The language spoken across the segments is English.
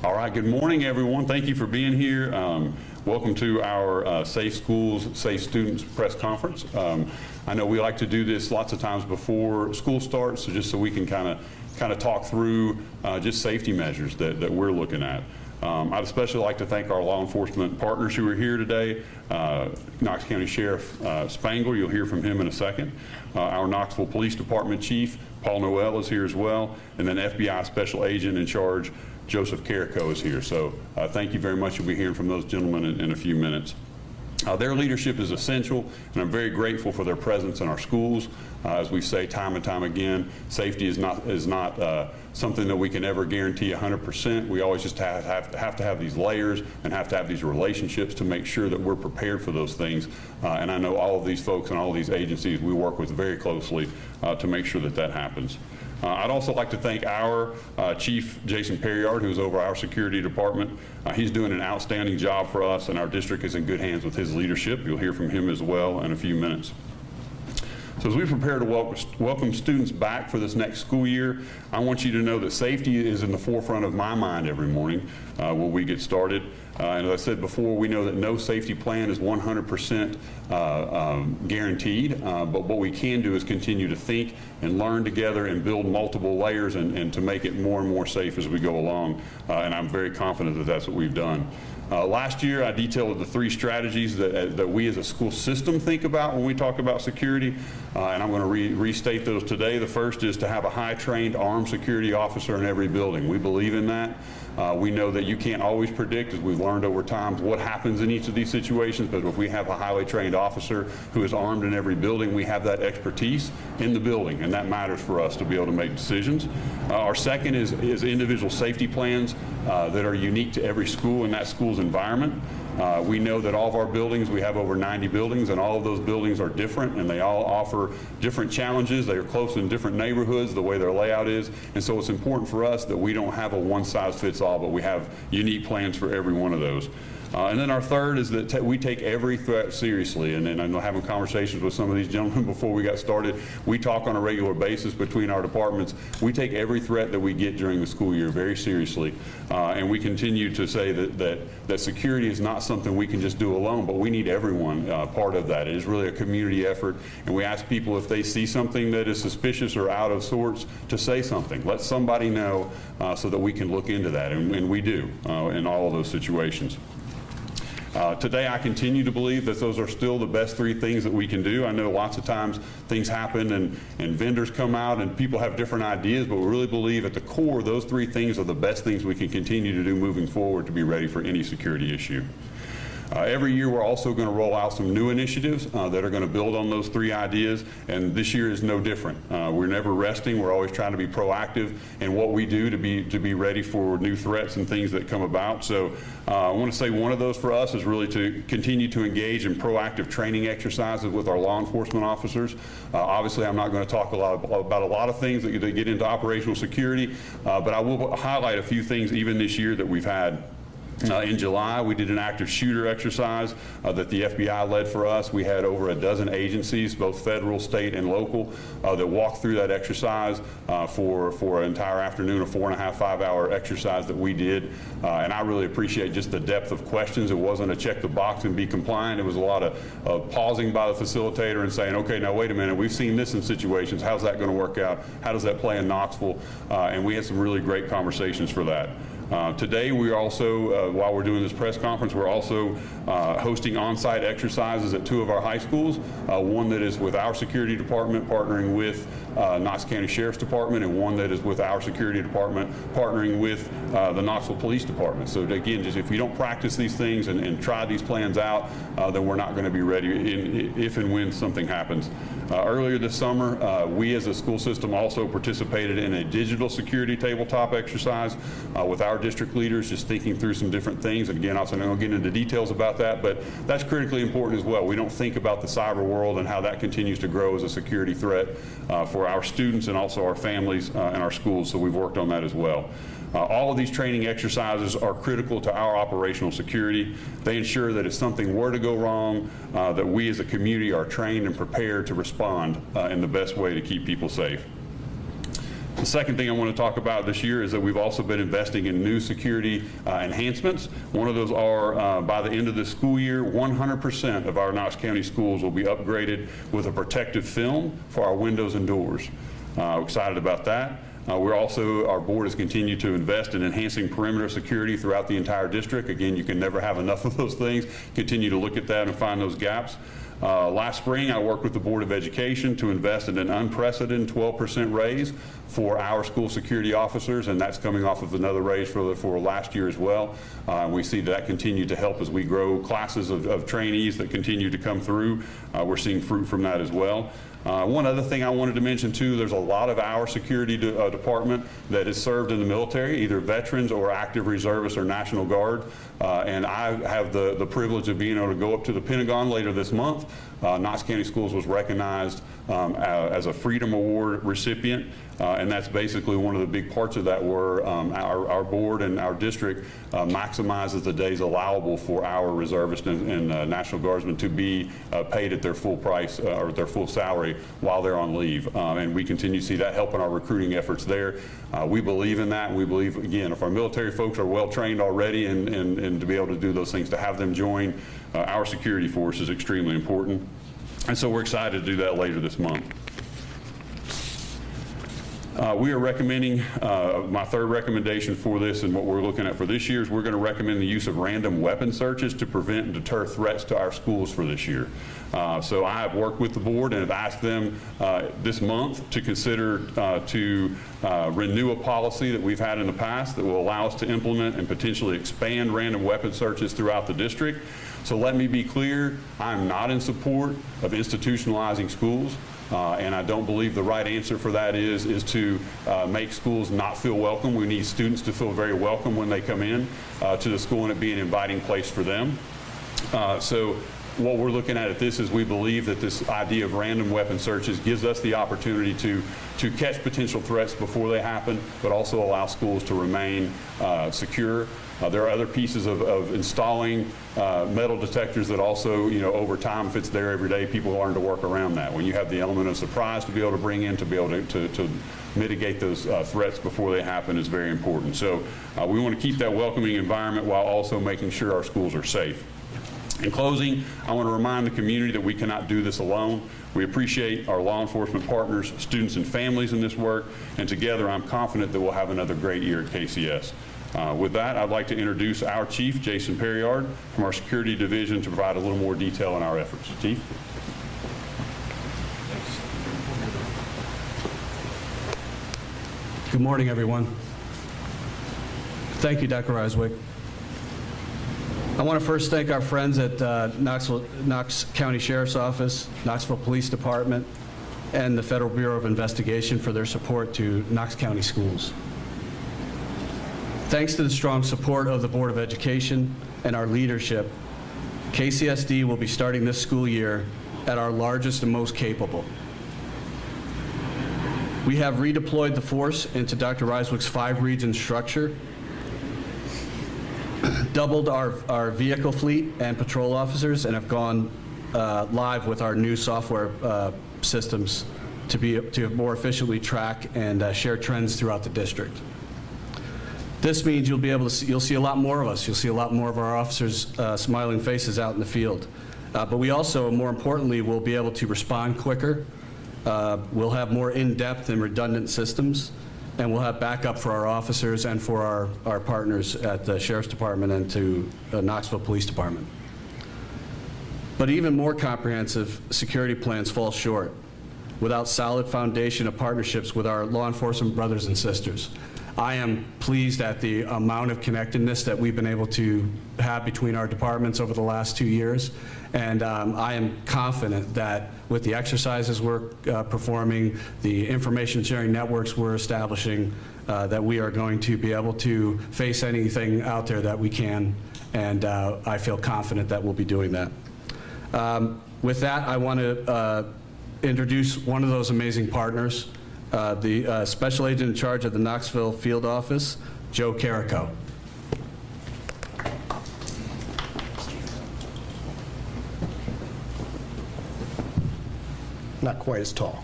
All right, good morning, everyone. Thank you for being here. Welcome to our Safe Schools, Safe Students press conference. I know we like to do this lots of times before school starts, so just so we can kind of talk through just safety measures that we're looking at. I'd especially like to thank our law enforcement partners who are here today. Knox County Sheriff Spanger, you'll hear from him in a second. Our Knoxville Police Department Chief, Paul Noel, is here as well. And then FBI Special Agent in Charge Joseph Carrico is here. So thank you very much. You'll be hearing from those gentlemen in a few minutes. Their leadership is essential, and I'm very grateful for their presence in our schools. As we say time and time again, safety is not something that we can ever guarantee 100%. We always just have to have these layers and have to have these relationships to make sure that we're prepared for those things. And I know all of these folks and all of these agencies we work with very closely to make sure that that happens. I'd also like to thank our Chief Jason Periard, who's over our security department. He's doing an outstanding job for us, and our district is in good hands with his leadership. You'll hear from him as well in a few minutes. So as we prepare to welcome students back for this next school year, I want you to know that safety is in the forefront of my mind every morning when we get started. And as I said before, we know that no safety plan is 100% guaranteed, but what we can do is continue to think and learn together and build multiple layers and to make it more and more safe as we go along. And I'm very confident that that's what we've done. Last year, I detailed the 3 strategies that we as a school system think about when we talk about security, and I'm going to restate those today. The first is to have a high-trained armed security officer in every building. We believe in that. We know that you can't always predict, as we've learned over time, what happens in each of these situations, but if we have a highly trained officer who is armed in every building, we have that expertise in the building, and that matters for us to be able to make decisions. Our second is individual safety plans that are unique to every school and that school's environment. We know that all of our buildings, we have over 90 buildings, and all of those buildings are different, and they all offer different challenges. They are close in different neighborhoods, the way their layout is, and so it's important for us that we don't have a one-size-fits-all, but we have unique plans for every one of those. And then our third is that we take every threat seriously, and then I know having conversations with some of these gentlemen before we got started, we talk on a regular basis between our departments. We take every threat that we get during the school year very seriously, and we continue to say that security is not something we can just do alone, but we need everyone part of that. It is really a community effort, and we ask people if they see something that is suspicious or out of sorts to say something. Let somebody know so that we can look into that, and we do in all of those situations. Today, I continue to believe that those are still the best 3 things that we can do. I know lots of times things happen and vendors come out and people have different ideas, but we really believe at the core those 3 things are the best things we can continue to do moving forward to be ready for any security issue. Every year we're also going to roll out some new initiatives that are going to build on those 3 ideas, and this year is no different. We're never resting. We're always trying to be proactive in what we do to be ready for new threats and things that come about. So I want to say one of those for us is really to continue to engage in proactive training exercises with our law enforcement officers. Obviously, I'm not going to talk about a lot of things that get into operational security, but I will highlight a few things even this year that we've had. In July, we did an active shooter exercise that the FBI led for us. We had over a dozen agencies, both federal, state, and local, that walked through that exercise for an entire afternoon, a 4.5, 5-hour exercise that we did. And I really appreciate just the depth of questions. It wasn't a check the box and be compliant. It was a lot of pausing by the facilitator and saying, okay, now wait a minute, we've seen this in situations. How's that going to work out? How does that play in Knoxville? And we had some really great conversations for that. Today, we also, while we're doing this press conference, we're also hosting on-site exercises at 2 of our high schools, one that is with our security department partnering with Knox County Sheriff's Department, and one that is with our security department partnering with the Knoxville Police Department. So again, just if we don't practice these things and try these plans out, then we're not going to be ready if and when something happens. Earlier this summer, we as a school system also participated in a digital security tabletop exercise with our district leaders, just thinking through some different things. And again, I'm not going to get into details about that, but that's critically important as well. We don't think about the cyber world and how that continues to grow as a security threat for our students and also our families and our schools, so we've worked on that as well. All of these training exercises are critical to our operational security. They ensure that if something were to go wrong, that we as a community are trained and prepared to respond in the best way to keep people safe. The second thing I want to talk about this year is that we've also been investing in new security enhancements. One of those are by the end of this school year, 100% of our Knox County schools will be upgraded with a protective film for our windows and doors. Excited about that. Our board has continued to invest in enhancing perimeter security throughout the entire district. Again, you can never have enough of those things. Continue to look at that and find those gaps. Last spring, I worked with the Board of Education to invest in an unprecedented 12% raise for our school security officers, and that's coming off of another raise for last year as well. We see that continue to help as we grow classes of trainees that continue to come through. We're seeing fruit from that as well. One other thing I wanted to mention too, there's a lot of our security department that is served in the military, either veterans or active reservists or National Guard. And I have the privilege of being able to go up to the Pentagon later this month. Knox County Schools was recognized as a Freedom Award recipient. And that's basically one of the big parts of that were our board and our district maximizes the days allowable for our reservists and National Guardsmen to be paid at their full price or their full salary while they're on leave. And we continue to see that helping our recruiting efforts there. We believe in that. And we believe, again, if our military folks are well trained already and to be able to do those things, to have them join our security force is extremely important. And so we're excited to do that later this month. We are recommending, my third recommendation for this and what we're looking at for this year is we're going to recommend the use of random weapon searches to prevent and deter threats to our schools for this year. So I have worked with the board and have asked them this month to consider to renew a policy that we've had in the past that will allow us to implement and potentially expand random weapon searches throughout the district. So let me be clear, I'm not in support of institutionalizing schools. And I don't believe the right answer for that is to make schools not feel welcome. We need students to feel very welcome when they come in to the school and it be an inviting place for them. So what we're looking at this is we believe that this idea of random weapon searches gives us the opportunity to catch potential threats before they happen, but also allow schools to remain secure. There are other pieces of installing metal detectors that also, you know, over time, if it's there every day, people learn to work around that. When you have the element of surprise to be able to bring in, to be able to mitigate those threats before they happen is very important. So we want to keep that welcoming environment while also making sure our schools are safe. In closing, I want to remind the community that we cannot do this alone. We appreciate our law enforcement partners, students, and families in this work, and together I'm confident that we'll have another great year at KCS. With that, I'd like to introduce our Chief, Jason Periard, from our Security Division to provide a little more detail on our efforts. Chief? Good morning, everyone. Thank you, Dr. Rysewyk. I want to first thank our friends at Knox County Sheriff's Office, Knoxville Police Department, and the Federal Bureau of Investigation for their support to Knox County Schools. Thanks to the strong support of the Board of Education and our leadership, KCSD will be starting this school year at our largest and most capable. We have redeployed the force into Dr. Rysewyk's 5-region structure, doubled our vehicle fleet and patrol officers, and have gone live with our new software systems to more efficiently track and share trends throughout the district. This means you'll see a lot more of us. You'll see a lot more of our officers' smiling faces out in the field. But we also, more importantly, will be able to respond quicker. We'll have more in-depth and redundant systems, and we'll have backup for our officers and for our partners at the Sheriff's Department and to Knoxville Police Department. But even more comprehensive security plans fall short without solid foundation of partnerships with our law enforcement brothers and sisters. I am pleased at the amount of connectedness that we've been able to have between our departments over the last 2 years, and I am confident that with the exercises we're performing, the information sharing networks we're establishing, that we are going to be able to face anything out there that we can, and I feel confident that we'll be doing that. With that, I want to introduce one of those amazing partners, the Special Agent in charge of the Knoxville Field Office, Joe Carrico. Not quite as tall.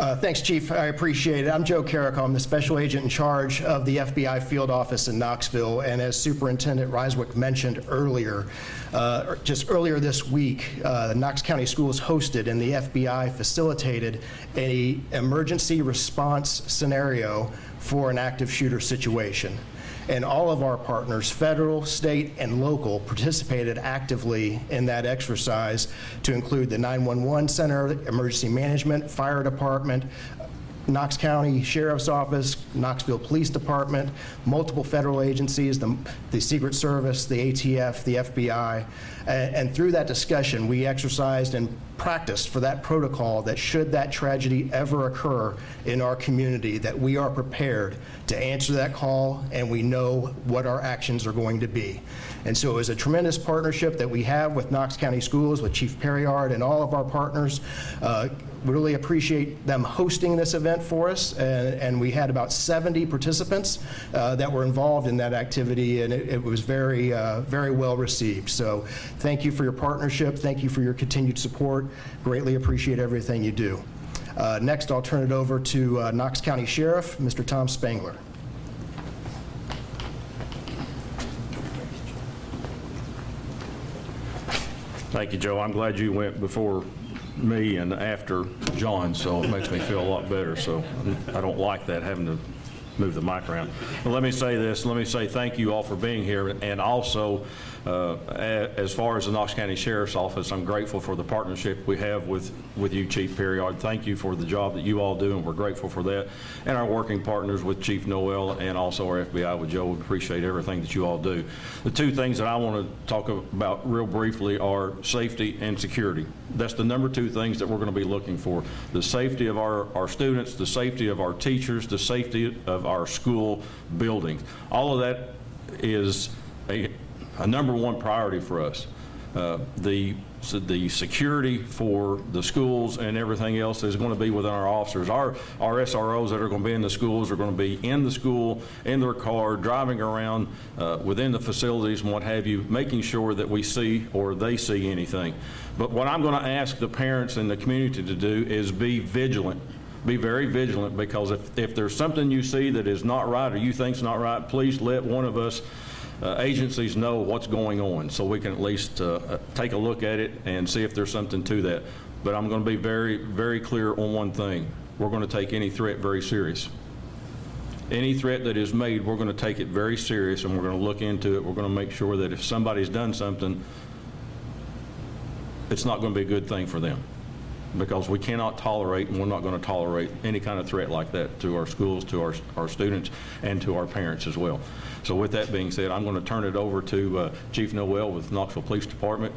Thanks, Chief. I appreciate it. I'm Joe Carrico. I'm the special agent in charge of the FBI field office in Knoxville. And as Superintendent Rysewyk mentioned earlier, just earlier this week, the Knox County Schools hosted and the FBI facilitated an emergency response scenario for an active shooter situation. And all of our partners, federal, state, and local, participated actively in that exercise to include the 911 Center, Emergency Management, Fire Department, Knox County Sheriff's Office, Knoxville Police Department, multiple federal agencies, the Secret Service, the ATF, the FBI. And through that discussion, we exercised and practiced for that protocol that should that tragedy ever occur in our community, that we are prepared to answer that call and we know what our actions are going to be. And so it was a tremendous partnership that we have with Knox County Schools, with Chief Periard and all of our partners. We really appreciate them hosting this event for us, and we had about 70 participants that were involved in that activity, and it was very, very well received. So thank you for your partnership. Thank you for your continued support. Greatly appreciate everything you do. Next, I'll turn it over to Knox County Sheriff, Mr. Tom Spanger. Thank you, Joe. I'm glad you went before me and after John, so it makes me feel a lot better. So I don't like that, having to move the mic around. But let me say this. Let me say thank you all for being here. And also, as far as the Knox County Sheriff's Office, I'm grateful for the partnership we have with you, Chief Periard. Thank you for the job that you all do, and we're grateful for that. And our working partners with Chief Noel and also our FBI with Joe. We appreciate everything that you all do. The two things that I want to talk about real briefly are safety and security. That's the number two things that we're going to be looking for. The safety of our students, the safety of our teachers, the safety of our school buildings. All of that is a number one priority for us. The security for the schools and everything else is going to be within our officers. Our SROs that are going to be in the schools are going to be in the school, in their car, driving around within the facilities and what have you, making sure that we see or they see anything. But what I'm going to ask the parents and the community to do is be vigilant. Be very vigilant, because if there's something you see that is not right or you think's not right, please let one of us agencies know what's going on, so we can at least take a look at it and see if there's something to that. But I'm going to be very, very clear on one thing. We're going to take any threat very serious. Any threat that is made, we're going to take it very serious, and we're going to look into it. We're going to make sure that if somebody's done something, it's not going to be a good thing for them, because we cannot tolerate, and we're not going to tolerate any kind of threat like that to our schools, to our students, and to our parents as well. So with that being said, I'm going to turn it over to Chief Noel with Knoxville Police Department.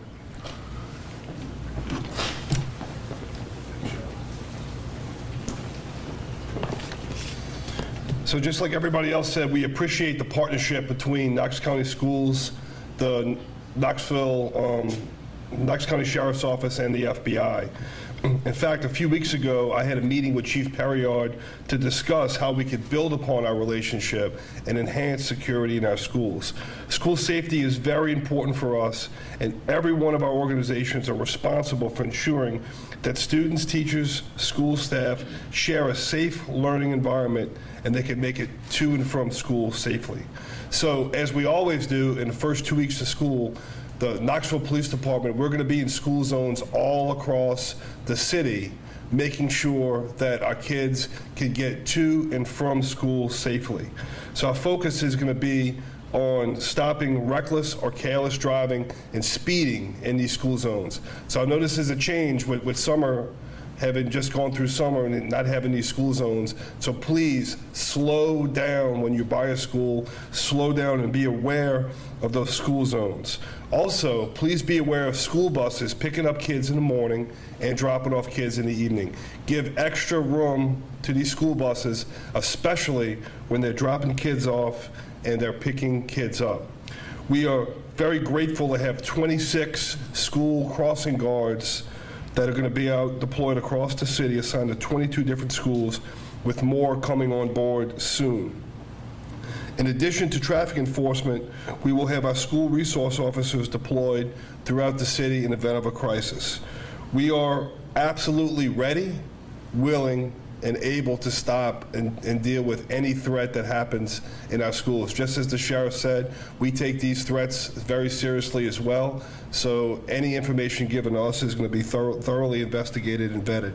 So just like everybody else said, we appreciate the partnership between Knox County Schools, the Knox County Sheriff's Office, and the FBI. In fact, a few weeks ago, I had a meeting with Chief Periard to discuss how we could build upon our relationship and enhance security in our schools. School safety is very important for us, and every one of our organizations are responsible for ensuring that students, teachers, school staff share a safe learning environment, and they can make it to and from school safely. So, as we always do in the first 2 weeks of school, the Knoxville Police Department, we're going to be in school zones all across the city, making sure that our kids can get to and from school safely. So our focus is going to be on stopping reckless or careless driving and speeding in these school zones. So I know this is a change with summer, having just gone through summer and not having these school zones. So please slow down when you're by a school, slow down and be aware of those school zones. Also, please be aware of school buses picking up kids in the morning and dropping off kids in the evening. Give extra room to these school buses, especially when they're dropping kids off and they're picking kids up. We are very grateful to have 26 school crossing guards that are going to be out deployed across the city, assigned to 22 different schools, with more coming on board soon. In addition to traffic enforcement, we will have our school resource officers deployed throughout the city in the event of a crisis. We are absolutely ready, willing, and able to stop and deal with any threat that happens in our schools. Just as the sheriff said, we take these threats very seriously as well. So any information given to us is going to be thoroughly investigated and vetted.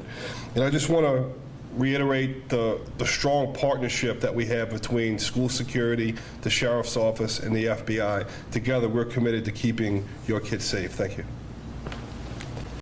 And I just want to reiterate the strong partnership that we have between school security, the sheriff's office, and the FBI. Together, we're committed to keeping your kids safe. Thank you.